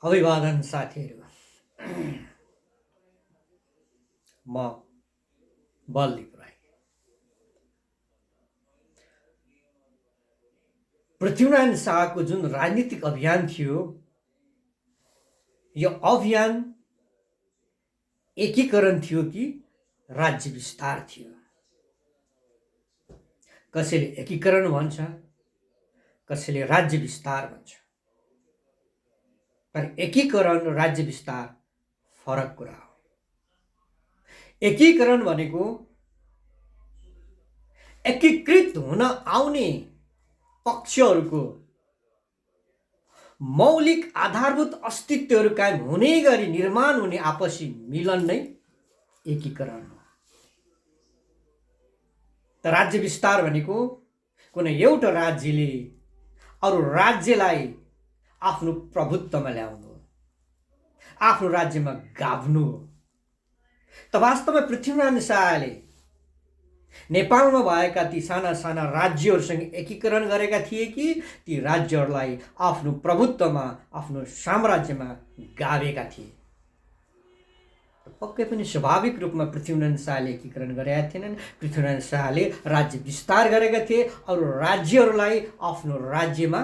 अभिवादन साथीहरू। म बलदीप राई। पृथ्वीनारायण शाहको जुन राजनीतिक अभियान थियो, यो अभियान एकीकरण थियो कि राज्य विस्तार थियो? कसैले एकीकरण भन्छ, कसैले राज्य विस्तार भन्छ। तर एकीकरण र राज्य विस्तार फरक कुरा हो। एकीकरण भनेको एकीकृत हुन आउने पक्षहरूको मौलिक आधारभूत अस्तित्वहरू कायम हुने गरी निर्माण हुने आपसी मिलन नै एकीकरण हो। त राज्य विस्तार भनेको कुनै एउटा राज्यले अरू राज्यलाई आफ्नो प्रभुत्वमा ल्याउनु हो, आफ्नो राज्यमा गाभ्नु हो। त वास्तवमा पृथ्वीनारायण शाहले नेपालमा भएका ती साना साना राज्यहरूसँग एकीकरण गरेका थिए कि ती राज्यहरूलाई आफ्नो प्रभुत्वमा, आफ्नो साम्राज्यमा गाभेका थिए? पक्कै पनि स्वाभाविक रूपमा पृथ्वीनारायण शाहले एकीकरण गरेका थिएनन्। पृथ्वीनारायण शाहले राज्य विस्तार गरेका थिए, अरू राज्यहरूलाई आफ्नो राज्यमा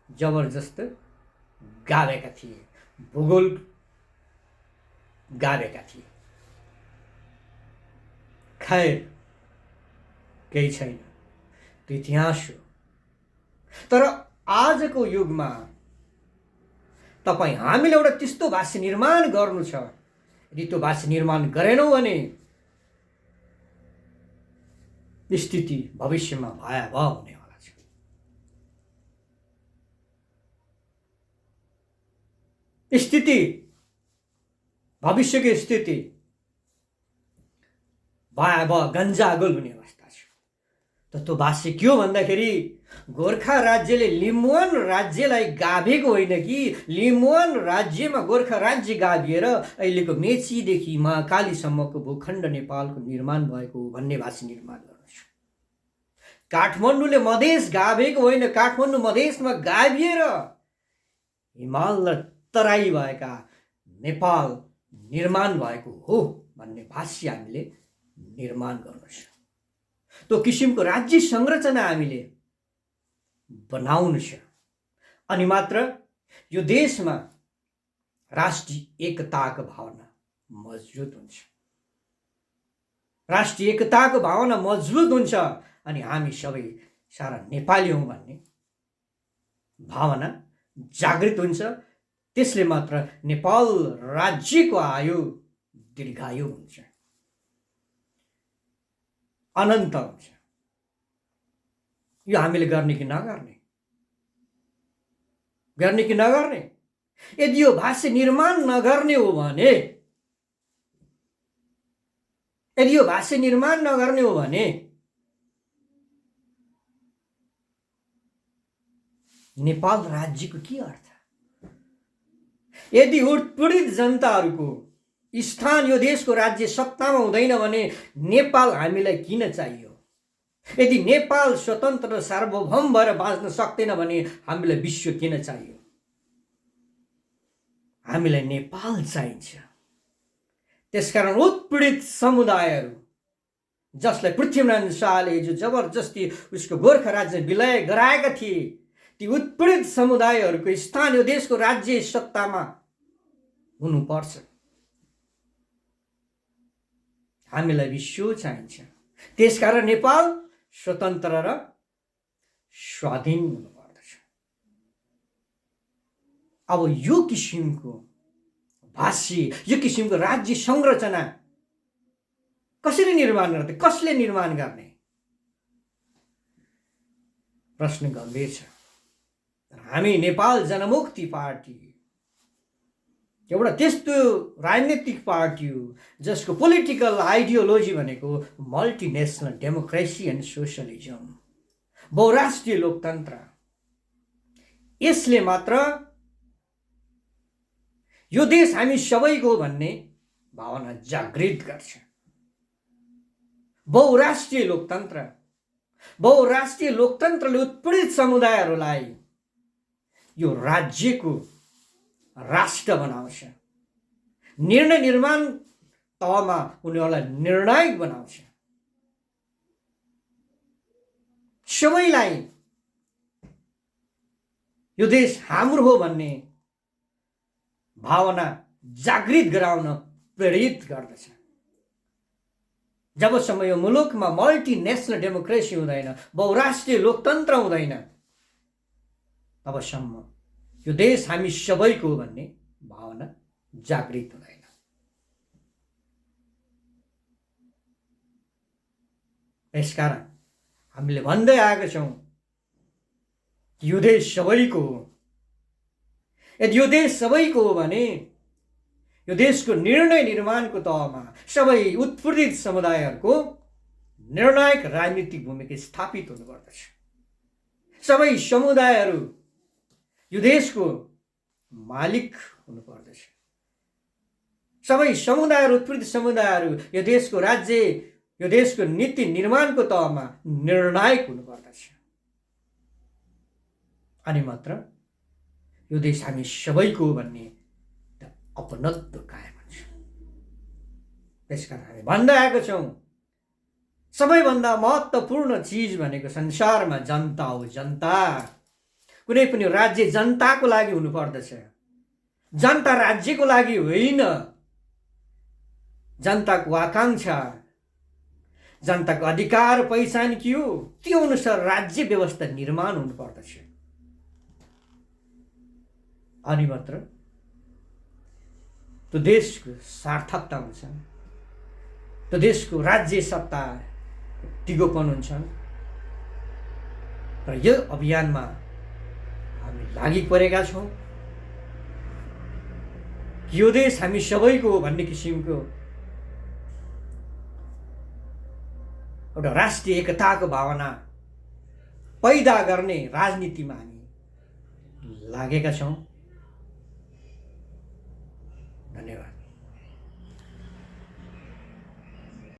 जबरजस्त गाभेका थिए, भूगोल गाभेका थिए। खैर, केही छैन, त्यो इतिहास हो। तर आजको युगमा तपाईँ हामीले एउटा त्यस्तो भाष्य निर्माण गर्नु छ। यदि त्यो भाष्य निर्माण गरेनौँ भने स्थिति भविष्यमा भयावह हुनेवाला छ। स्थिति, भविष्यको स्थिति भयावह गन्जागोल हुने अवस्था छ। त त्यो भाष्य के हो भन्दाखेरि गोर्खा राज्यले लिम्बुवान राज्यलाई गाभेको होइन कि लिम्बुवान राज्यमा गोर्खा राज्य गाभिएर अहिलेको मेचीदेखि महाकालीसम्मको भूखण्ड नेपालको निर्माण भएको हो भन्ने भाष्य निर्माण गर्नु छ। काठमाडौँले मधेस गाभेको होइन, काठमाडौँ मधेसमा गाभिएर हिमाल र तराई भएका नेपाल निर्माण भएको हो भन्ने भाष्य हामीले निर्माण गर्नु छ। त्यो किसिमको राज्य संरचना हामीले बनाउनु छ। अनि मात्र यो देशमा राष्ट्रिय एकताको भावना मजबुत हुन्छ। राष्ट्रिय एकताको भावना मजबुत हुन्छ अनि हामी सबै सारा नेपाली हौँ भन्ने भावना जागृत हुन्छ। त्यसले मात्र नेपाल राज्यको आयु दीर्घायु हुन्छ, अनन्त हुन्छ। यो हामीले गर्ने कि नगर्ने, गर्ने कि नगर्ने? यदि यो भाष्य निर्माण नगर्ने हो भने, यदि यो भाष्य निर्माण नगर्ने हो भने नेपाल राज्यको के अर्थ? यदि उत्पीडित जनताहरूको स्थान यो देशको राज्य सत्तामा हुँदैन भने नेपाल हामीलाई किन चाहियो? यदि नेपाल स्वतन्त्र र सार्वभौम भएर बाँच्न सक्दैन भने हामीलाई विश्व किन चाहियो? हामीलाई नेपाल चाहिन्छ। त्यसकारण उत्पीडित समुदायहरू जसलाई पृथ्वीनारायण शाहले जो जबरजस्ती उसको गोर्खा राज्य विलय गराएका थिए, ती उत्पीडित समुदायहरूको स्थान यो देशको राज्य सत्तामा हुनुपर्छ। हामीलाई विश्व चाहिन्छ। त्यसकारण नेपाल स्वतन्त्र र स्वाधीन हुनुपर्दछ। अब यो किसिमको भाष्य, यो किसिमको राज्य संरचना कसरी निर्माण गर्ने, कसले निर्माण गर्ने? प्रश्न गम्भीर छ। हामी नेपाल जनमुक्ति पार्टी एउटा त्यस्तो राजनीतिक पार्टी हो जसको पोलिटिकल आइडियोलोजी भनेको मल्टिनेसनल डेमोक्रेसी एन्ड सोशलिजम, बहुराष्ट्रिय लोकतन्त्र। यसले मात्र यो देश हामी सबैको भन्ने भावना जागृत गर्छ। बहुराष्ट्रिय लोकतन्त्रले उत्पीडित समुदायहरूलाई यो राज्यको राष्ट्र बनाउँछ, निर्णय निर्माण तहमा उनीहरूलाई निर्णायक बनाउँछ, सबैलाई यो देश हाम्रो हो भन्ने भावना जागृत गराउन प्रेरित गर्दछ। जबसम्म यो मुलुकमा मल्टिनेसनल डेमोक्रेसी हुँदैन, बहुराष्ट्रिय लोकतन्त्र हुँदैन, तबसम्म यो देश हामी सबैको हो भन्ने भावना जागृत हुँदैन। यसकारण हामीले भन्दै आएका छौँ कि यो देश सबैको हो। यदि यो देश सबैको हो भने यो देशको निर्णय निर्माणको तहमा सबै उत्पीडित समुदायहरूको निर्णायक राजनीतिक भूमिका स्थापित हुनुपर्दछ। सबै समुदायहरू यो देशको मालिक हुनुपर्दछ। सबै समुदायहरू, उत्पीडित समुदायहरू यो देशको राज्य, यो देशको नीति निर्माणको तहमा निर्णायक हुनुपर्दछ। अनि मात्र यो देश हामी सबैको हो भन्ने अपनत्व कायम हुन्छ। त्यसकारण हामी भन्दै आएका छौँ, सबैभन्दा महत्त्वपूर्ण चिज भनेको संसारमा जनता हो। जनता, कुनै पनि राज्य जनताको लागि हुनुपर्दछ, जनता राज्यको लागि होइन। जनताको आकांक्षा, जनताको अधिकार पहिचान के हो, त्यो अनुसार राज्य व्यवस्था निर्माण हुनुपर्दछ। अनि मात्र त्यो देशको सार्थकता हुन्छ, त्यो देशको राज्य सत्ता टिकोपन हुन्छ। र यो अभियानमा हामी लागि परेका छौँ। यो देश हामी सबैको हो भन्ने किसिमको एउटा राष्ट्रिय एकताको भावना पैदा गर्ने राजनीतिमा हामी लागेका छौँ। धन्यवाद।